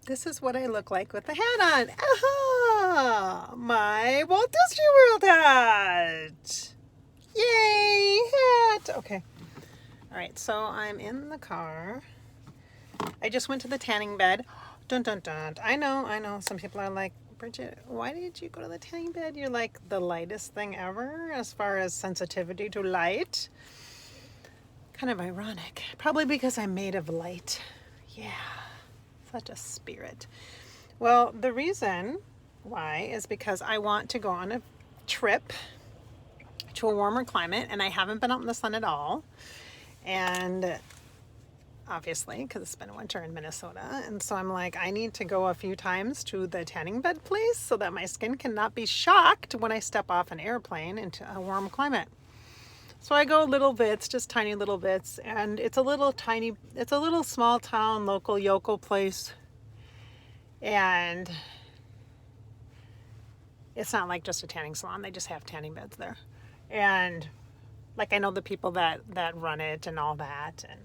This is what I look like with the hat on. Aha! My Walt Disney World hat. Yay, hat. Okay. All right, so I'm in the car. I just went to the tanning bed. Dun, dun, dun. I know. Some people are like, Bridget, why did you go to the tanning bed? You're like the lightest thing ever as far as sensitivity to light. Kind of ironic. Probably because I'm made of light. Yeah, such a spirit. Well, the reason why is because I want to go on a trip to a warmer climate, and I haven't been out in the sun at all. And obviously, because it's been winter in Minnesota. And so I'm like, I need to go a few times to the tanning bed place so that my skin cannot be shocked when I step off an airplane into a warm climate. So I go little bits, just tiny little bits. And it's a little small town, local yokel place. And it's not like just a tanning salon. They just have tanning beds there. And like, I know the people that run it and all that. And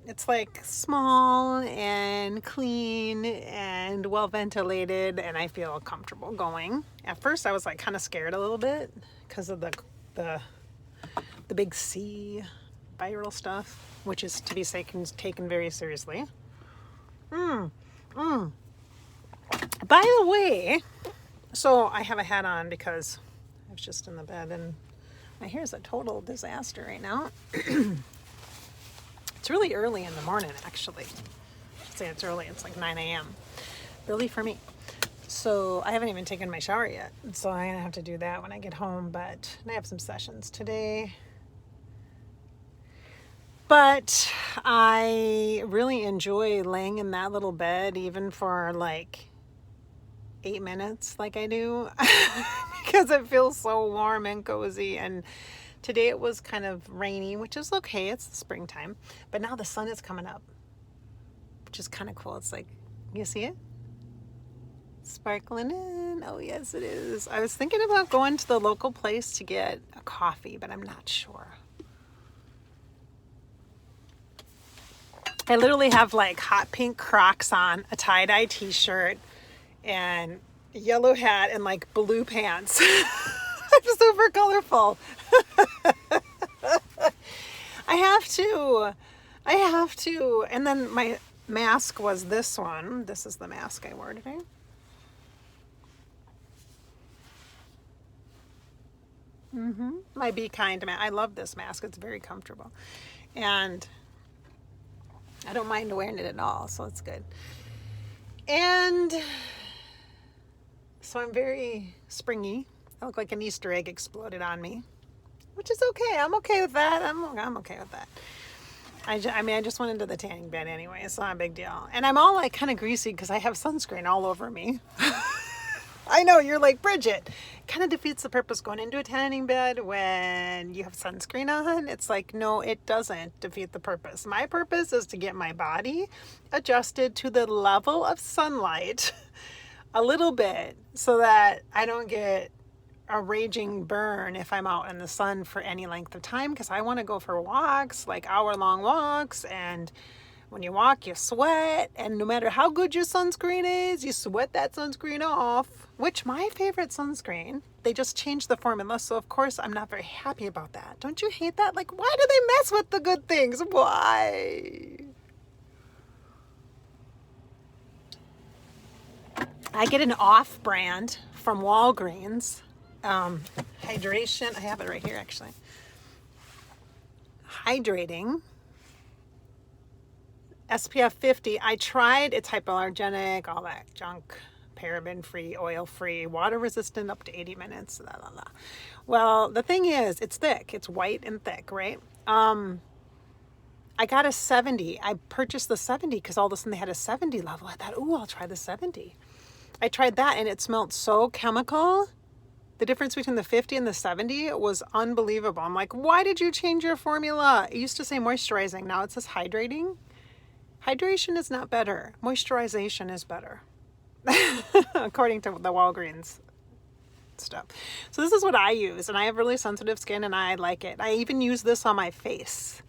it's like small and clean and well ventilated, and I feel comfortable going. At first I was like kind of scared a little bit because of the big C viral stuff, which is to be taken very seriously. By the way, so I have a hat on because I was just in the bed and my hair is a total disaster right now. It's really early in the morning, actually. I should say it's early. It's like 9 a.m. Early for me. So I haven't even taken my shower yet. So I'm going to have to do that when I get home. But I have some sessions today. But I really enjoy laying in that little bed, even for like 8 minutes like I do. Because it feels so warm and cozy. And today it was kind of rainy, which is okay. It's the springtime. But now the sun is coming up, which is kind of cool. It's like, you see it? Sparkling in. Oh, yes, it is. I was thinking about going to the local place to get a coffee, but I'm not sure. I literally have like hot pink Crocs on, a tie-dye t-shirt, and a yellow hat, and like blue pants. I'm super colorful. I have to. And then my mask was this one. This is the mask I wore today. My Be Kind mask. I love this mask. It's very comfortable. And I don't mind wearing it at all, so it's good. And so I'm very springy. I look like an Easter egg exploded on me, which is okay. I'm okay with that. I'm okay with that. I just went into the tanning bed anyway. It's not a big deal. And I'm all like kind of greasy because I have sunscreen all over me. I know, you're like, Bridget, kind of defeats the purpose going into a tanning bed when you have sunscreen on. It's like, no, it doesn't defeat the purpose. My purpose is to get my body adjusted to the level of sunlight a little bit so that I don't get a raging burn if I'm out in the sun for any length of time, because I want to go for walks, like hour-long walks, and when you walk, you sweat, and no matter how good your sunscreen is, you sweat that sunscreen off, which my favorite sunscreen, they just changed the formula, so of course I'm not very happy about that. Don't you hate that? Like, why do they mess with the good things? Why? I get an off-brand from Walgreens. Hydration, I have it right here actually. Hydrating. SPF 50. I tried, it's hypoallergenic, all that junk, paraben-free, oil-free, water-resistant up to 80 minutes, blah, blah, blah. Well, the thing is, it's thick. It's white and thick, right? I got a 70. I purchased the 70 because all of a sudden they had a 70 level. I thought, ooh, I'll try the 70. I tried that and it smelled so chemical. The difference between the 50 and the 70 was unbelievable. I'm like, why did you change your formula? It used to say moisturizing. Now it says hydrating. Hydration is not better. Moisturization is better. According to the Walgreens stuff. So this is what I use, and I have really sensitive skin and I like it. I even use this on my face.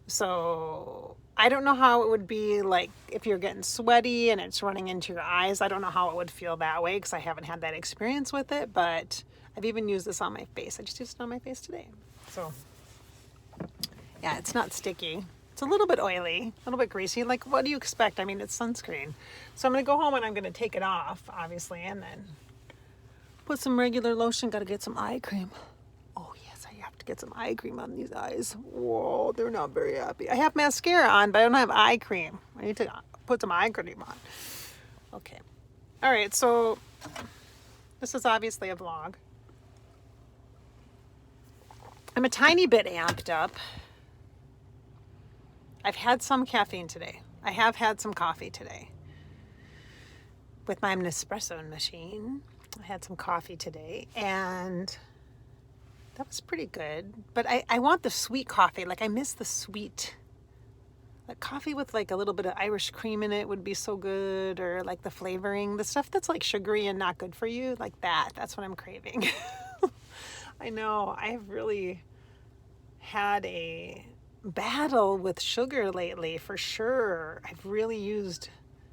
So I don't know how it would be like if you're getting sweaty and it's running into your eyes. I don't know how it would feel that way because I haven't had that experience with it, but I've even used this on my face. I just used it on my face today. So yeah, it's not sticky. It's a little bit oily, a little bit greasy. Like, what do you expect? I mean, it's sunscreen. So I'm going to go home and I'm going to take it off, obviously, and then put some regular lotion. Got to get some eye cream. Oh, yes, I have to get some eye cream on these eyes. Whoa, they're not very happy. I have mascara on, but I don't have eye cream. I need to put some eye cream on. Okay. All right, so this is obviously a vlog. I'm a tiny bit amped up. I've had some caffeine today. I have had some coffee today with my Nespresso machine. I had some coffee today and that was pretty good. But I want the sweet coffee. Like, I miss the sweet. Like, coffee with like a little bit of Irish cream in it would be so good, or like the flavoring, the stuff that's like sugary and not good for you, like that. That's what I'm craving. I know, I've really had a battle with sugar lately, for sure. I've really used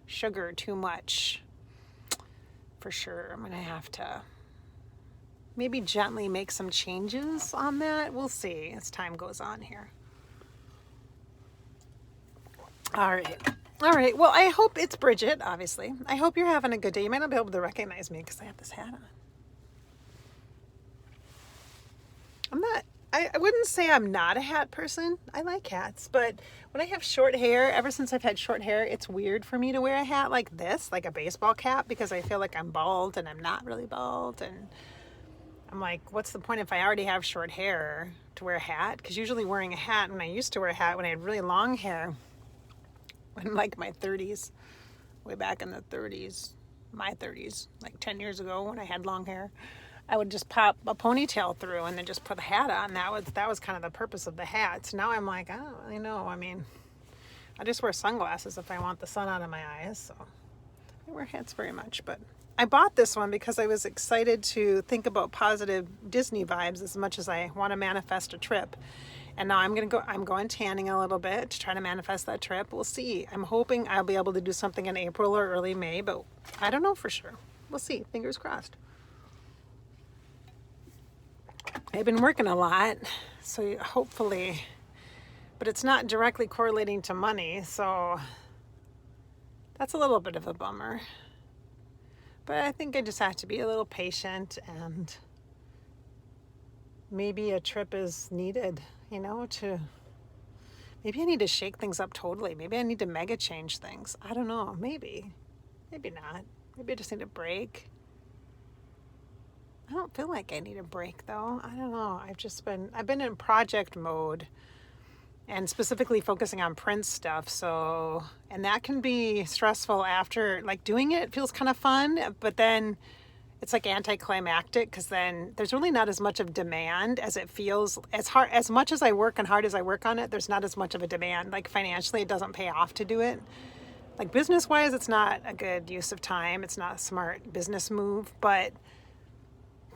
sugar too much, for sure. I'm gonna have to maybe gently make some changes on that. We'll see as time goes on here. All right, well, I hope it's Bridgette, obviously. I hope you're having a good day. You might not be able to recognize me because I have this hat on. I wouldn't say I'm not a hat person. I like hats, but when I have short hair, ever since I've had short hair, it's weird for me to wear a hat like this, like a baseball cap, because I feel like I'm bald and I'm not really bald. And I'm like, what's the point if I already have short hair to wear a hat? Because usually wearing a hat, when I used to wear a hat when I had really long hair, in like my 30s, way back in the 30s, my 30s, like 10 years ago when I had long hair, I would just pop a ponytail through and then just put the hat on. That was kind of the purpose of the hat. So now I'm like, I don't really know. I mean, I just wear sunglasses if I want the sun out of my eyes. So I wear hats very much. But I bought this one because I was excited to think about positive Disney vibes as much as I want to manifest a trip. And now I'm going tanning a little bit to try to manifest that trip. We'll see. I'm hoping I'll be able to do something in April or early May, but I don't know for sure. We'll see. Fingers crossed. I've been working a lot, so hopefully, but it's not directly correlating to money, so that's a little bit of a bummer. But I think I just have to be a little patient, and maybe a trip is needed, you know, maybe I need to shake things up totally. Maybe I need to mega change things. I don't know, maybe not. Maybe I just need a break. I don't feel like I need a break though. I don't know. I've been in project mode and specifically focusing on print stuff. So, and that can be stressful after, like, doing it feels kind of fun, but then it's like anticlimactic because then there's really not as much of demand as it feels. As much as I work and hard as I work on it, there's not as much of a demand. Like, financially, it doesn't pay off to do it. Like, business wise, it's not a good use of time. It's not a smart business move, but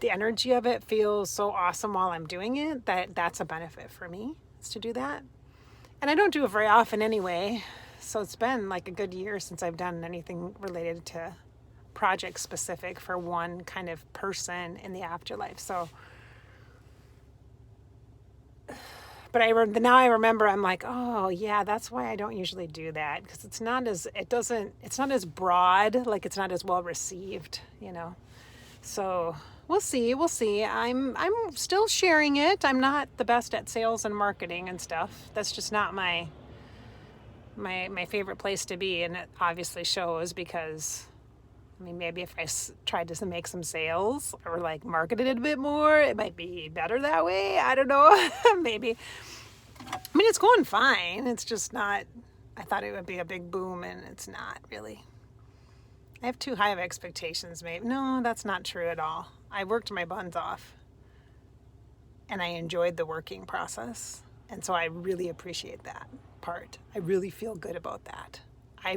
the energy of it feels so awesome while I'm doing it that's a benefit for me, is to do that. And I don't do it very often anyway. So it's been like a good year since I've done anything related to project specific for one kind of person in the afterlife. So, but now I remember, I'm like, oh yeah, that's why I don't usually do that. Because it's not as broad, like it's not as well received, you know? So we'll see. I'm still sharing it. I'm not the best at sales and marketing and stuff. That's just not my favorite place to be. And it obviously shows because, I mean, maybe if I tried to make some sales or like marketed it a bit more, it might be better that way. I don't know. Maybe. I mean, it's going fine. It's just not, I thought it would be a big boom and it's not really. I have too high of expectations, maybe. No, that's not true at all. I worked my buns off and I enjoyed the working process. And so I really appreciate that part. I really feel good about that. I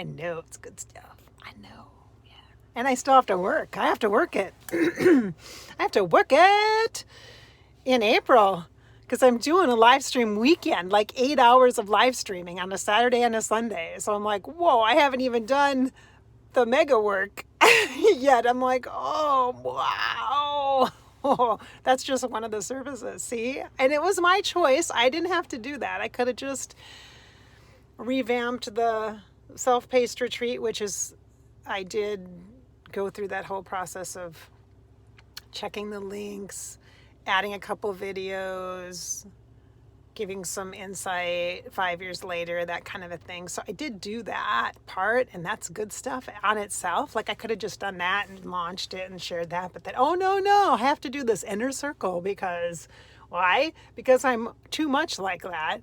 know it's good stuff. I know. Yeah. And I still have to work. I have to work it. I have to work it in April because I'm doing a live stream weekend, like 8 hours of live streaming on a Saturday and a Sunday. So I'm like, whoa, I haven't even done the mega work yet. I'm like, oh, wow. Oh, that's just one of the services. See? And it was my choice. I didn't have to do that. I could have just revamped the self-paced retreat, which is, I did go through that whole process of checking the links, adding a couple videos, giving some insight 5 years later, that kind of a thing. So I did do that part, and that's good stuff on itself. Like I could have just done that and launched it and shared that, but then, oh no, I have to do this inner circle because, why? Because I'm too much like that.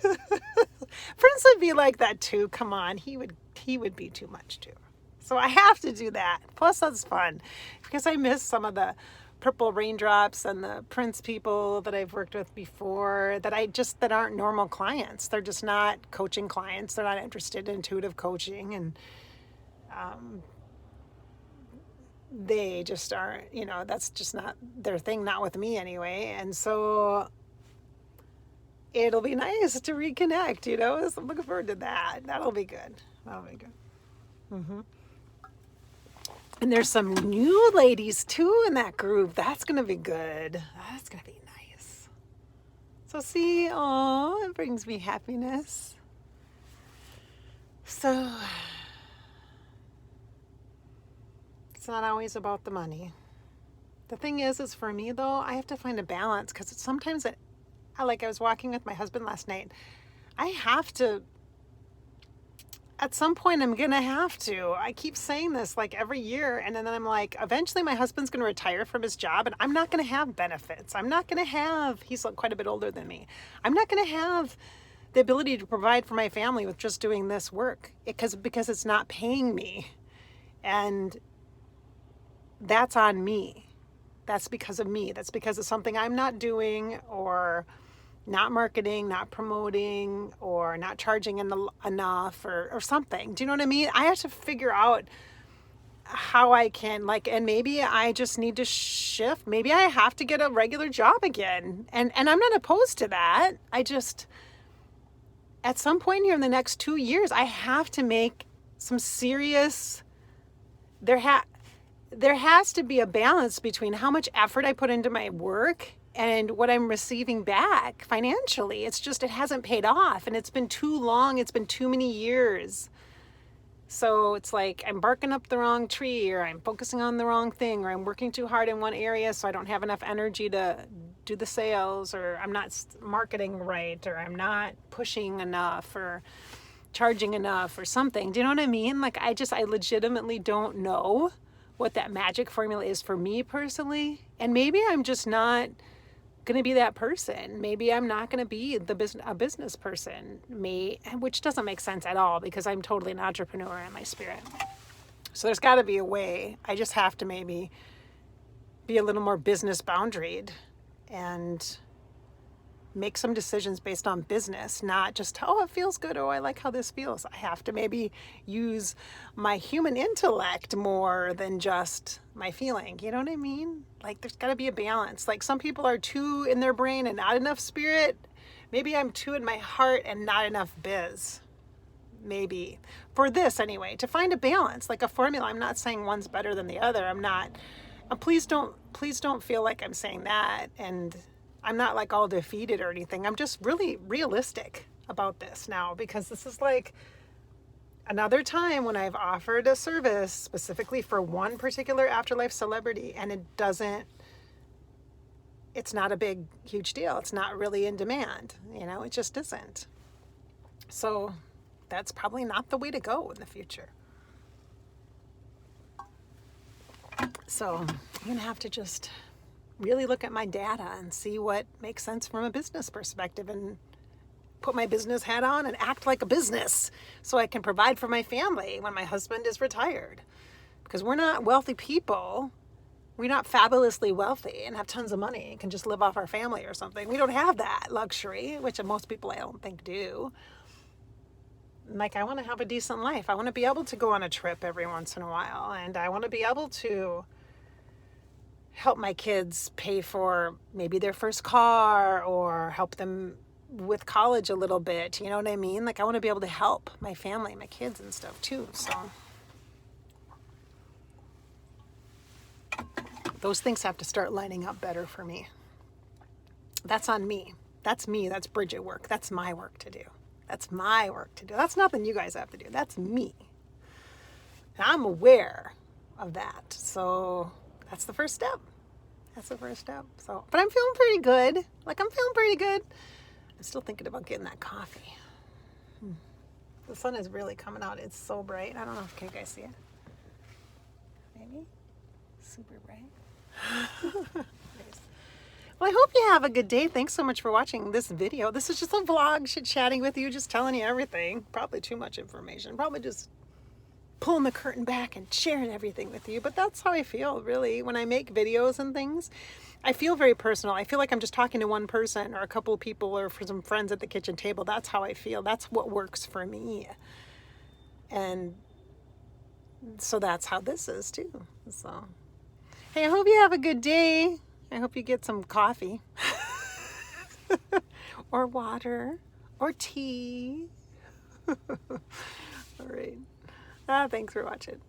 Prince would be like that too. Come on, he would be too much too. So I have to do that. Plus that's fun because I miss some of the purple raindrops and the Prince people that I've worked with before that aren't normal clients. They're just not coaching clients. They're not interested in intuitive coaching, and they just aren't, that's just not their thing, not with me anyway. And so it'll be nice to reconnect, so I'm looking forward to that. That'll be good. Mm-hmm. And there's some new ladies too in that group. That's going to be good. That's going to be nice. So see, oh, it brings me happiness. So it's not always about the money. The thing is for me though, I have to find a balance because sometimes I was walking with my husband last night. I have to, at some point I'm going to have to. I keep saying this like every year, and then I'm like, eventually my husband's going to retire from his job and I'm not going to have benefits. I'm not going to have, he's quite a bit older than me. I'm not going to have the ability to provide for my family with just doing this work because it's not paying me. And that's on me. That's because of me. That's because of something I'm not doing, or not marketing, not promoting, or not charging enough or something. Do you know what I mean? I have to figure out how I can, and maybe I just need to shift. Maybe I have to get a regular job again. And I'm not opposed to that. I just, at some point here in the next 2 years, I have to make some serious, there has to be a balance between how much effort I put into my work and what I'm receiving back financially. It hasn't paid off, and it's been too long. It's been too many years. So it's like I'm barking up the wrong tree, or I'm focusing on the wrong thing, or I'm working too hard in one area so I don't have enough energy to do the sales, or I'm not marketing right, or I'm not pushing enough or charging enough or something. Do you know what I mean? I legitimately don't know what that magic formula is for me personally. And maybe I'm just not going to be that person. Maybe I'm not going to be a business person, which doesn't make sense at all because I'm totally an entrepreneur in my spirit. So there's got to be a way. I just have to maybe be a little more business boundaried and make some decisions based on business, not just, oh, it feels good, oh, I like how this feels. I have to maybe use my human intellect more than just my feeling. You know what I mean? There's got to be a balance. Some people are too in their brain and not enough spirit. Maybe I'm too in my heart and not enough biz. Maybe. For this anyway, to find a balance, like a formula. I'm not saying one's better than the other. I'm not. Please don't feel like I'm saying that. And I'm not all defeated or anything. I'm just really realistic about this now, because this is another time when I've offered a service specifically for one particular afterlife celebrity, and it's not a big, huge deal. It's not really in demand. It just isn't. So that's probably not the way to go in the future. So I'm going to have to just really look at my data and see what makes sense from a business perspective, and put my business hat on and act like a business so I can provide for my family when my husband is retired. Because we're not wealthy people. We're not fabulously wealthy and have tons of money and can just live off our family or something. We don't have that luxury, which most people I don't think do. I want to have a decent life. I want to be able to go on a trip every once in a while, and I want to be able to help my kids pay for maybe their first car or help them with college a little bit. You know what I mean? Like I want to be able to help my family, my kids and stuff too. So those things have to start lining up better for me. That's on me. That's me. That's Bridgette work. That's my work to do. That's my work to do. That's nothing you guys have to do. That's me. And I'm aware of that. So that's the first step. That's the first step. So, but I'm feeling pretty good. Like I'm feeling pretty good. I'm still thinking about getting that coffee. The sun is really coming out. It's so bright. I don't know if you guys see it. Maybe? Super bright. Well, I hope you have a good day. Thanks so much for watching this video. This is just a vlog, chit-chatting with you, just telling you everything. Probably too much information. Probably just pulling the curtain back and sharing everything with you. But that's how I feel, really, when I make videos and things. I feel very personal. I feel like I'm just talking to one person or a couple of people or for some friends at the kitchen table. That's how I feel. That's what works for me. And so that's how this is, too. So, hey, I hope you have a good day. I hope you get some coffee or water or tea. All right. Thanks for watching.